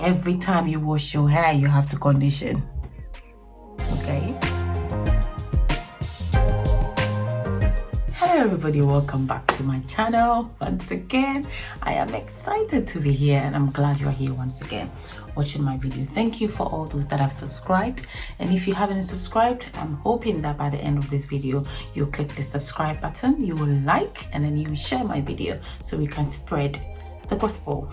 every time you wash your hair, you have to condition. Okay. Hello everybody, welcome back to my channel once again. I am excited to be here and I'm glad you're here once again watching my video. Thank you for all those that have subscribed, and if you haven't subscribed, I'm hoping that by the end of this video you'll click the subscribe button, you will like, and then you will share my video so we can spread the gospel.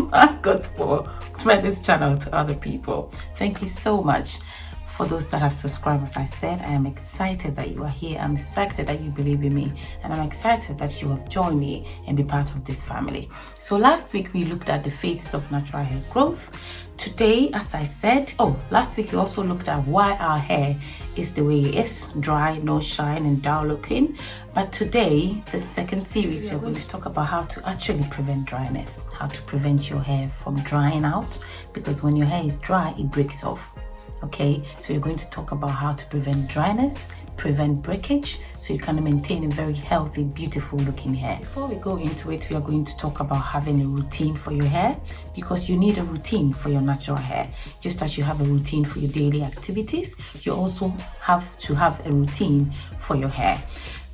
My gospel, spread this channel to other people. Thank you so much for those that have subscribed. As I said, I am excited that you are here. I'm excited that you believe in me, and I'm excited that you have joined me and be part of this family. So last week we looked at the phases of natural hair growth. Today, as I said, last week we also looked at why our hair is the way it is, dry, no shine and dull looking. But today, the second series, we're going to talk about how to actually prevent dryness, how to prevent your hair from drying out, because when your hair is dry, it breaks off. Okay, so you're going to talk about how to prevent dryness, prevent breakage, so you can maintain a very healthy, beautiful looking hair. Before we go into it, we are going to talk about having a routine for your hair, because you need a routine for your natural hair. Just as you have a routine for your daily activities, you also have to have a routine for your hair.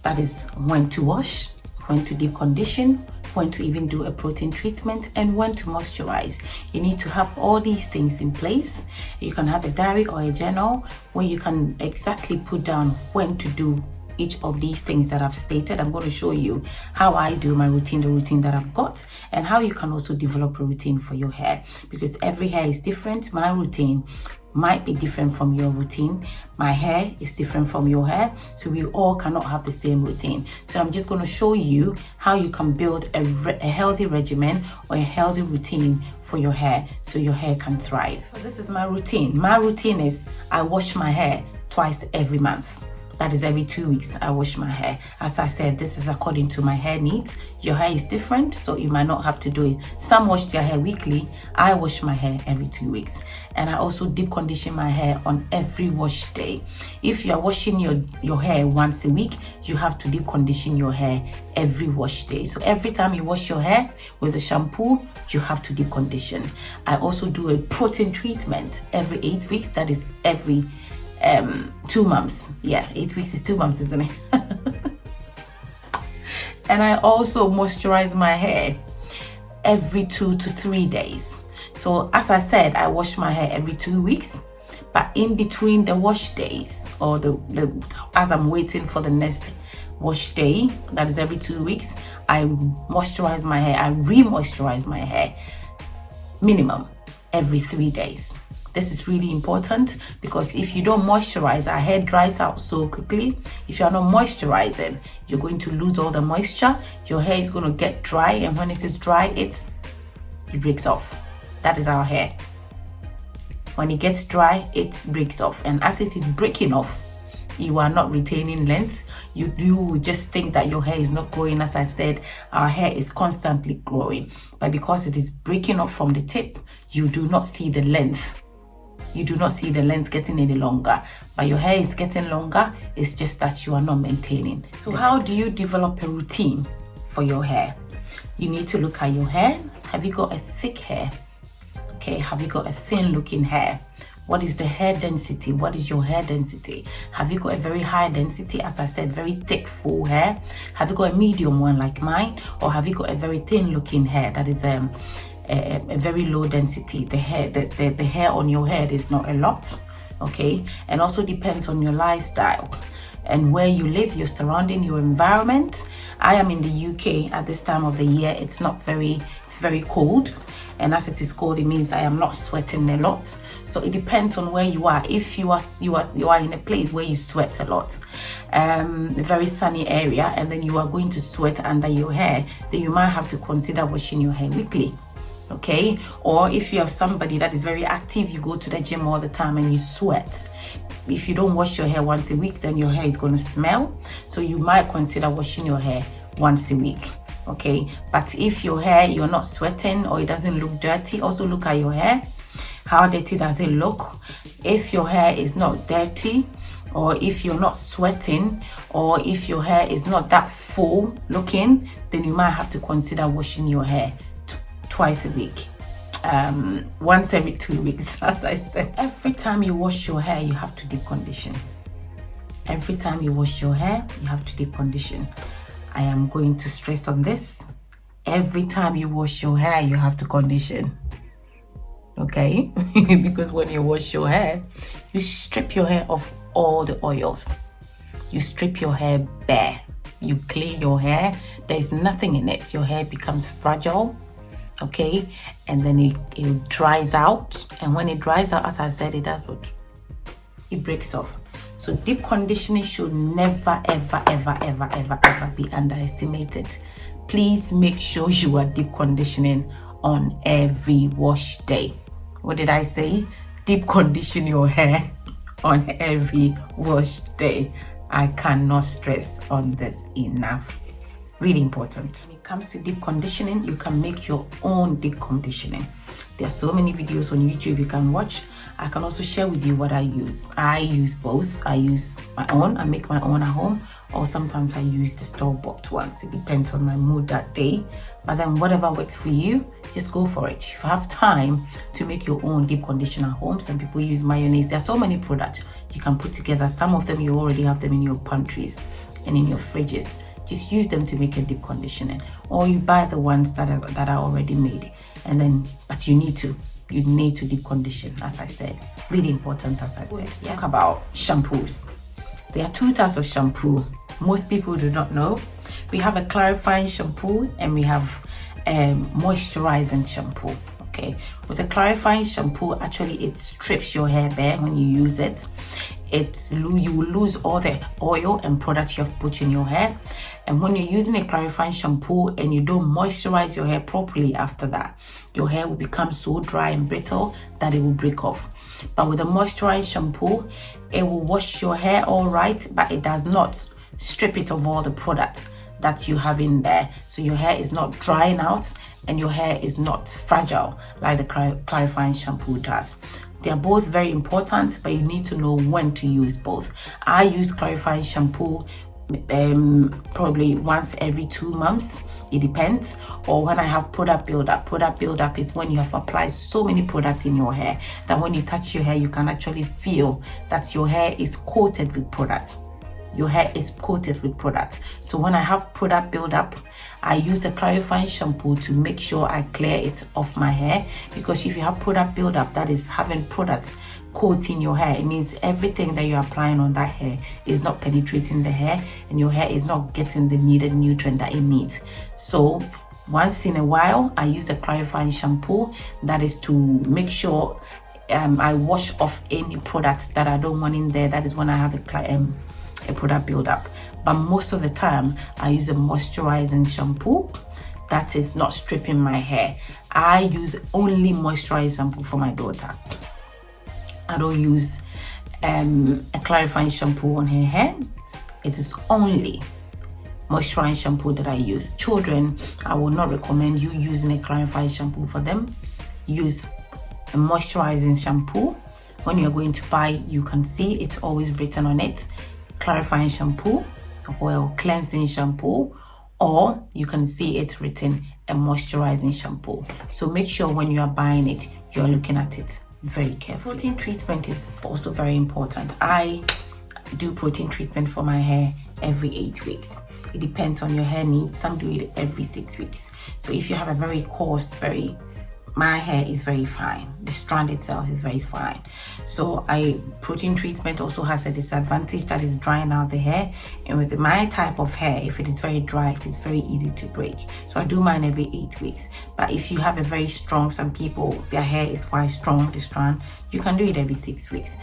That is when to wash, when to deep condition, when to even do a protein treatment, and when to moisturize. You need to have all these things in place. You can have a diary or a journal where you can exactly put down when to do each of these things that I've stated. I'm going to show you how I do my routine, the routine that I've got, and how you can also develop a routine for your hair, because every hair is different. My routine might be different from your routine. My hair is different from your hair, so we all cannot have the same routine. So I'm just going to show you how you can build a healthy regimen or a healthy routine for your hair, so your hair can thrive. So this is my routine. My routine is I wash my hair twice every month. That is every 2 weeks I wash my hair. As I said, this is according to my hair needs. Your hair is different, so you might not have to do it. Some wash their hair weekly. I wash my hair every 2 weeks. And I also deep condition my hair on every wash day. If you are washing your hair once a week, you have to deep condition your hair every wash day. So every time you wash your hair with a shampoo, you have to deep condition. I also do a protein treatment every 8 weeks. That is every 2 months. Yeah, 8 weeks is 2 months, isn't it? And I also moisturize my hair every 2 to 3 days. So as I said, I wash my hair every 2 weeks, but in between the wash days, or as I'm waiting for the next wash day, that is every 2 weeks, I moisturize my hair. I re-moisturize my hair minimum every 3 days. This is really important, because if you don't moisturize, our hair dries out so quickly. If you're not moisturizing, you're going to lose all the moisture. Your hair is going to get dry, and when it is dry, it breaks off. That is our hair. When it gets dry, it breaks off, and as it is breaking off, you are not retaining length. You just think that your hair is not growing. As I said, our hair is constantly growing, but because it is breaking off from the tip, you do not see the length. You do not see the length getting any longer, but your hair is getting longer. It's just that you are not maintaining. So how do you develop a routine for your hair? You need to look at your hair. Have you got a thick hair? Okay, have you got a thin looking hair? What is the hair density? What is your hair density? Have you got a very high density, as I said, very thick, full hair? Have you got a medium one like mine? Or have you got a very thin looking hair that is a very low density? The hair on your head is not a lot, okay? And also depends on your lifestyle and where you live, your surrounding, your environment. I am in the UK at this time of the year. It's very cold, and as it is cold, it means I am not sweating a lot. So it depends on where you are. If you are in a place where you sweat a lot, a very sunny area, and then you are going to sweat under your hair, then you might have to consider washing your hair weekly. Okay, or if you have somebody that is very active, you go to the gym all the time and you sweat, if you don't wash your hair once a week, then your hair is going to smell. So you might consider washing your hair once a week. Okay, but if your hair, you're not sweating or it doesn't look dirty, also look at your hair. How dirty does it look? If your hair is not dirty, or if you're not sweating, or if your hair is not that full looking, then you might have to consider washing your hair twice a week. once every 2 weeks, as I said. Every time you wash your hair, you have to deep condition. Every time you wash your hair, you have to deep condition. I am going to stress on this. Every time you wash your hair, you have to condition. Okay? Because when you wash your hair, you strip your hair of all the oils. You strip your hair bare. You clean your hair. There's nothing in it. Your hair becomes fragile. Okay? And then it dries out. And when it dries out, as I said, it does what? It breaks off. So deep conditioning should never, ever be underestimated. Please make sure you are deep conditioning on every wash day. What did I say? Deep condition your hair on every wash day. I cannot stress on this enough. Really important. When it comes to deep conditioning, you can make your own deep conditioning. There are so many videos on YouTube you can watch. I can also share with you what I use. I use both. I use my own. I make my own at home, or sometimes I use the store-bought ones. It depends on my mood that day. But then whatever works for you, just go for it. If you have time to make your own deep conditioner at home, some people use mayonnaise. There are so many products you can put together. Some of them you already have them in your pantries and in your fridges. Just use them to make a deep conditioning, or you buy the ones that are already made. And then, but you need to deep condition, as I said. Really important, as I said. Yeah. Talk about shampoos. There are 2 types of shampoo. Most people do not know. We have a clarifying shampoo and we have moisturizing shampoo. Okay, with the clarifying shampoo, actually it strips your hair bare when you use it. You will lose all the oil and product you have put in your hair. And when you're using a clarifying shampoo and you don't moisturize your hair properly after that, your hair will become so dry and brittle that it will break off. But with a moisturizing shampoo, it will wash your hair all right, but it does not strip it of all the products that you have in there. So your hair is not drying out and your hair is not fragile like the clarifying shampoo does. They're both very important, but you need to know when to use both. I use clarifying shampoo probably once every 2 months. It depends. Or when I have product buildup. Product buildup is when you have applied so many products in your hair that when you touch your hair, you can actually feel that your hair is coated with product. Your hair is coated with product. So when I have product buildup, I use the clarifying shampoo to make sure I clear it off my hair. Because if you have product buildup, that is having product coating your hair, it means everything that you're applying on that hair is not penetrating the hair and your hair is not getting the needed nutrient that it needs. So once in a while, I use the clarifying shampoo. That is to make sure I wash off any products that I don't want in there. That is when I have a product buildup. But most of the time I use a moisturizing shampoo that is not stripping my hair. I use only moisturizing shampoo for my daughter. I don't use a clarifying shampoo on her hair. It is only moisturizing shampoo that I use. Children, I will not recommend you using a clarifying shampoo for them. Use a moisturizing shampoo. When you're going to buy, you can see it's always written on it, clarifying shampoo or cleansing shampoo, or you can see it's written a moisturizing shampoo. So make sure when you are buying it, you're looking at it very carefully. Protein treatment is also very important. I do protein treatment for my hair every 8 weeks. It depends on your hair needs. Some do it every 6 weeks. So if you have a very coarse, my hair is very fine. The strand itself is very fine. So protein treatment also has a disadvantage that is drying out the hair. And with my type of hair, if it is very dry, it is very easy to break. So I do mine every 8 weeks. But if you have a very strong, some people, their hair is quite strong, the strand, you can do it every 6 weeks.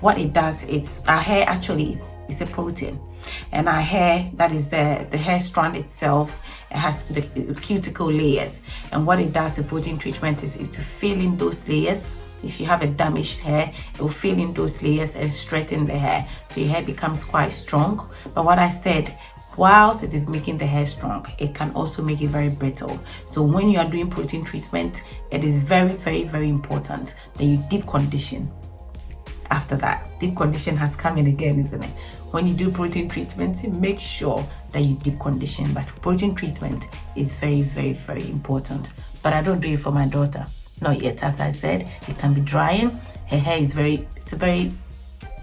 What it does is, our hair actually is a protein. And our hair, that is the hair strand itself, it has the cuticle layers. And what it does, the protein treatment is to fill in those layers. If you have a damaged hair, it will fill in those layers and straighten the hair. So your hair becomes quite strong. But what I said, whilst it is making the hair strong, it can also make it very brittle. So when you are doing protein treatment, it is very, very, very important that you deep condition. After that, deep condition has come in again, isn't it? When you do protein treatment, make sure that you deep condition. But protein treatment is very, very, very important. But I don't do it for my daughter. Not yet. As I said, it can be drying. Her hair is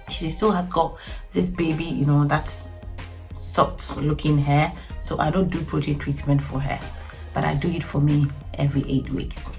she still has got this baby, you know, that's soft looking hair. So I don't do protein treatment for her, but I do it for me every 8 weeks.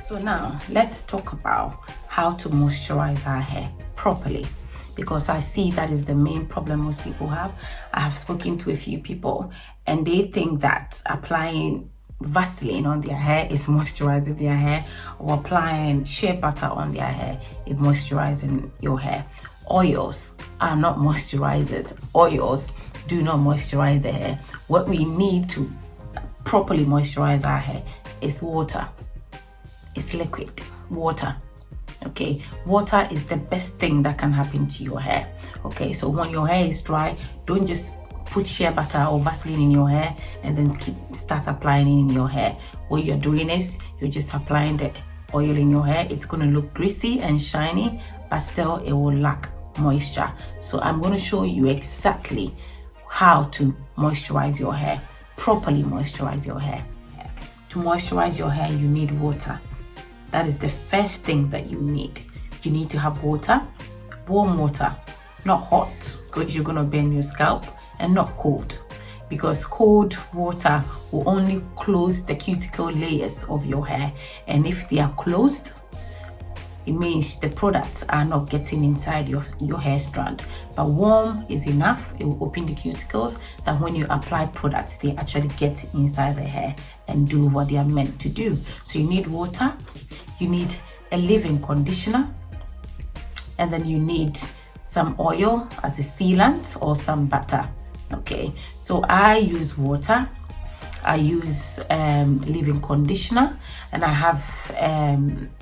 So now let's talk about how to moisturize our hair properly, because I see that is the main problem most people have. I have spoken to a few people and they think that applying Vaseline on their hair is moisturizing their hair, or applying shea butter on their hair is moisturizing your hair. Oils are not moisturizers. Oils do not moisturize the hair. What we need to properly moisturize our hair is water. It's liquid water. Okay, water is the best thing that can happen to your hair. Okay, so when your hair is dry, don't just put shea butter or Vaseline in your hair and then start applying it in your hair. What you're doing is you're just applying the oil in your hair. It's going to look greasy and shiny, but still it will lack moisture. So I'm going to show you exactly how to moisturize your hair, properly moisturize your hair. To moisturize your hair, you need water. That is the first thing that you need. You need to have water, warm water, not hot because you're going to burn your scalp, and not cold, because cold water will only close the cuticle layers of your hair, and if they are closed, it means the products are not getting inside your hair strand. But warm is enough. It will open the cuticles, that when you apply products, they actually get inside the hair and do what they are meant to do. So you need water, you need a leave-in conditioner, and then you need some oil as a sealant or some butter. Okay, so I use water, I use leave-in conditioner, and I have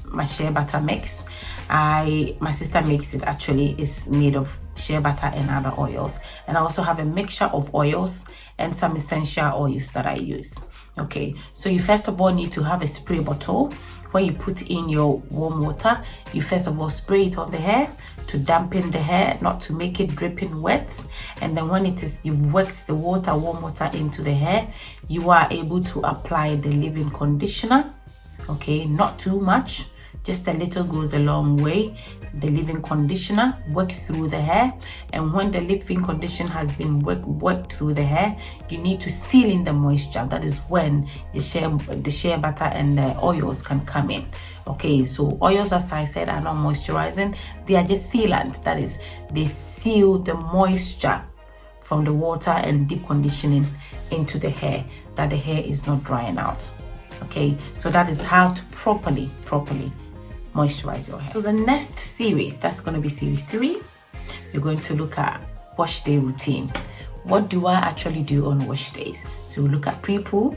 my shea butter mix. My sister makes it, actually. It's made of shea butter and other oils, and I also have a mixture of oils and some essential oils that I use. Okay, so you first of all need to have a spray bottle where you put in your warm water. You first of all spray it on the hair to dampen the hair, not to make it dripping wet. And then when you've worked the warm water into the hair, you are able to apply the leave-in conditioner. Okay, not too much, just a little goes a long way. The leave-in conditioner works through the hair, and when the leave-in conditioner has been worked through the hair, you need to seal in the moisture. That is when the shea butter and the oils can come in. Okay, so oils, as I said, are not moisturizing. They are just sealants. That is, they seal the moisture from the water and deep conditioning into the hair, that the hair is not drying out. Okay, so that is how to properly moisturize your hair. So the next series, that's going to be series 3, you're going to look at wash day routine. What do I actually do on wash days? So you look at pre-poo,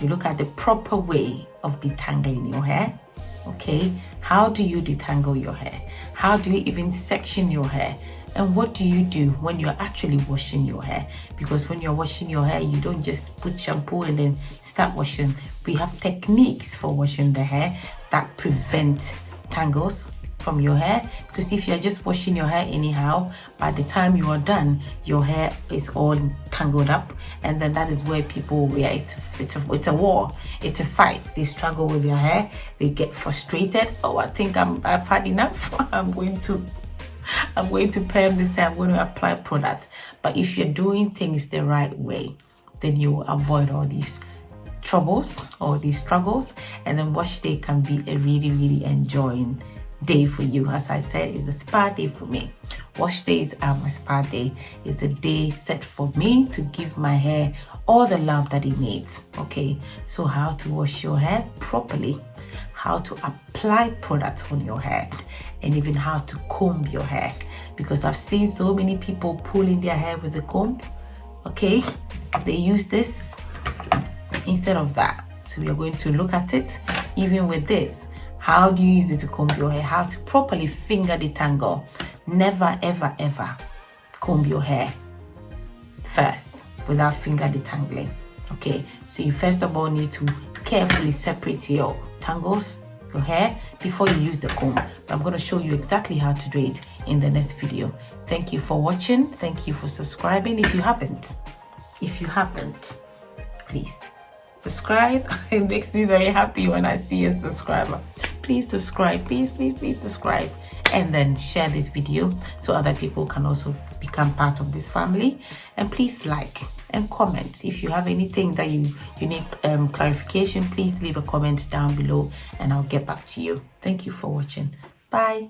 you look at the proper way of detangling your hair. Okay, how do you detangle your hair? How do you even section your hair? And what do you do when you're actually washing your hair? Because when you're washing your hair, you don't just put shampoo and then start washing. We have techniques for washing the hair that prevent tangles from your hair, because if you're just washing your hair anyhow, by the time you are done, your hair is all tangled up, and then that is where people, it's a war, it's a fight. They struggle with their hair, they get frustrated. Oh, I think I've had enough. I'm going to perm this hair, I'm going to apply product. But if you're doing things the right way, then you will avoid all these troubles or these struggles, and then wash day can be a really enjoying day for you. As I said, it's a spa day for me. Wash days are my spa day. It's a day set for me to give my hair all the love that it needs. Okay, so how to wash your hair properly, how to apply products on your hair, and even how to comb your hair, because I've seen so many people pulling their hair with the comb. Okay, they use this instead of that. So we are going to look at it. Even with this, how do you use it to comb your hair? How to properly finger detangle. Never ever comb your hair first without finger detangling. Okay, so you first of all need to carefully separate your tangles, your hair, before you use the comb. But I'm going to show you exactly how to do it in the next video. Thank you for watching. Thank you for subscribing. If you haven't, please subscribe. It makes me very happy when I see a subscriber. please subscribe. Please subscribe, and then share this video so other people can also become part of this family. And please like and comment. If you have anything that you need clarification, please leave a comment down below and I'll get back to you. Thank you for watching. Bye.